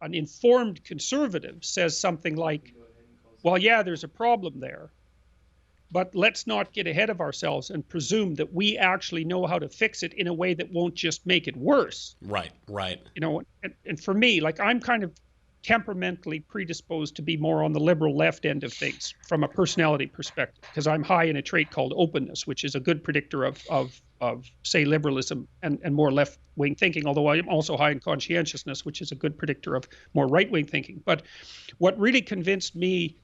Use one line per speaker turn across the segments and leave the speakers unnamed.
an informed conservative says something like, well, yeah, there's a problem there, but let's not get ahead of ourselves and presume that we actually know how to fix it in a way that won't just make it worse.
Right, right.
And for me, like, I'm kind of temperamentally predisposed to be more on the liberal left end of things from a personality perspective, because I'm high in a trait called openness, which is a good predictor of say liberalism and more left wing thinking, although I'm also high in conscientiousness, which is a good predictor of more right wing thinking. But what really convinced me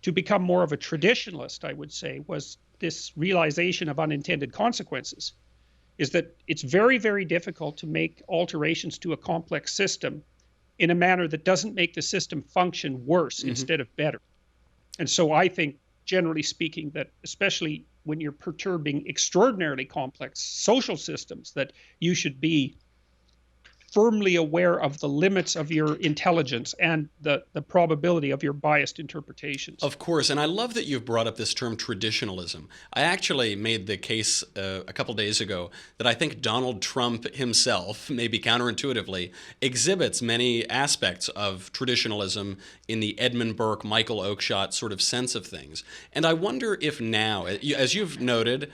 to become more of a traditionalist, I would say, was this realization of unintended consequences. Is that it's very, very difficult to make alterations to a complex system in a manner that doesn't make the system function worse instead of better. And so I think, generally speaking, that especially when you're perturbing extraordinarily complex social systems, that you should be firmly aware of the limits of your intelligence and the probability of your biased interpretations.
Of course, and I love that you've brought up this term traditionalism. I actually made the case a couple days ago that I think Donald Trump himself, maybe counterintuitively, exhibits many aspects of traditionalism in the Edmund Burke, Michael Oakeshott sort of sense of things. And I wonder if now, as you've noted,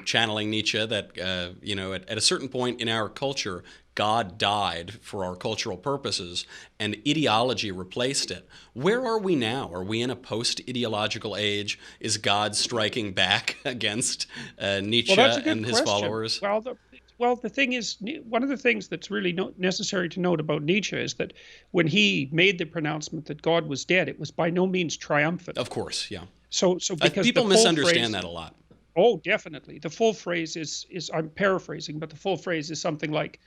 channeling Nietzsche, that at a certain point in our culture, God died for our cultural purposes, and ideology replaced it. Where are we now? Are we in a post-ideological age? Is God striking back against Nietzsche and his followers?
Well, the thing is, one of the things that's really necessary to note about Nietzsche is that when he made the pronouncement that God was dead, it was by no means triumphant.
Of course, yeah.
So because
people misunderstand that a lot.
Oh, definitely. The full phrase is I'm paraphrasing, but the full phrase is something like,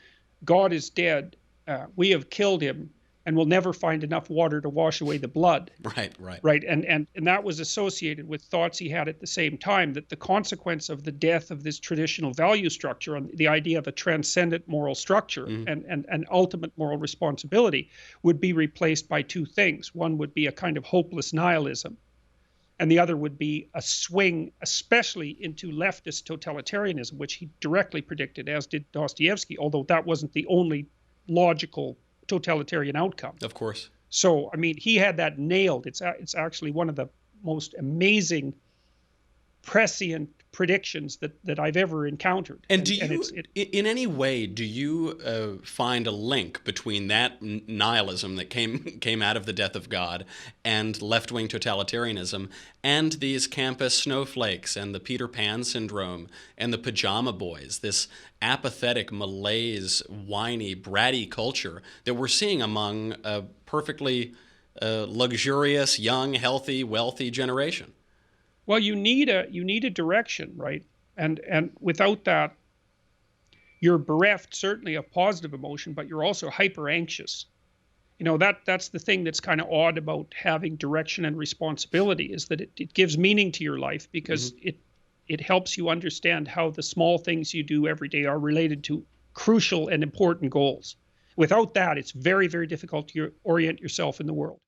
God is dead, we have killed him, and we'll never find enough water to wash away the blood. Right. And that was associated with thoughts he had at the same time, that the consequence of the death of this traditional value structure, and the idea of a transcendent moral structure and ultimate moral responsibility, would be replaced by two things. One would be a kind of hopeless nihilism, and the other would be a swing, especially into leftist totalitarianism, which he directly predicted, as did Dostoevsky, although that wasn't the only logical totalitarian outcome.
Of course.
So, I mean, he had that nailed. It's actually one of the most amazing prescient predictions that I've ever encountered.
And in any way, do you find a link between that nihilism that came out of the death of God and left-wing totalitarianism and these campus snowflakes and the Peter Pan syndrome and the pajama boys, this apathetic, malaise, whiny, bratty culture that we're seeing among a perfectly luxurious, young, healthy, wealthy generation?
Well, you need a direction, right? And without that, you're bereft certainly of positive emotion, but you're also hyper anxious. That's the thing that's kind of odd about having direction and responsibility, is that it gives meaning to your life, because it helps you understand how the small things you do every day are related to crucial and important goals. Without that, it's very, very difficult to orient yourself in the world.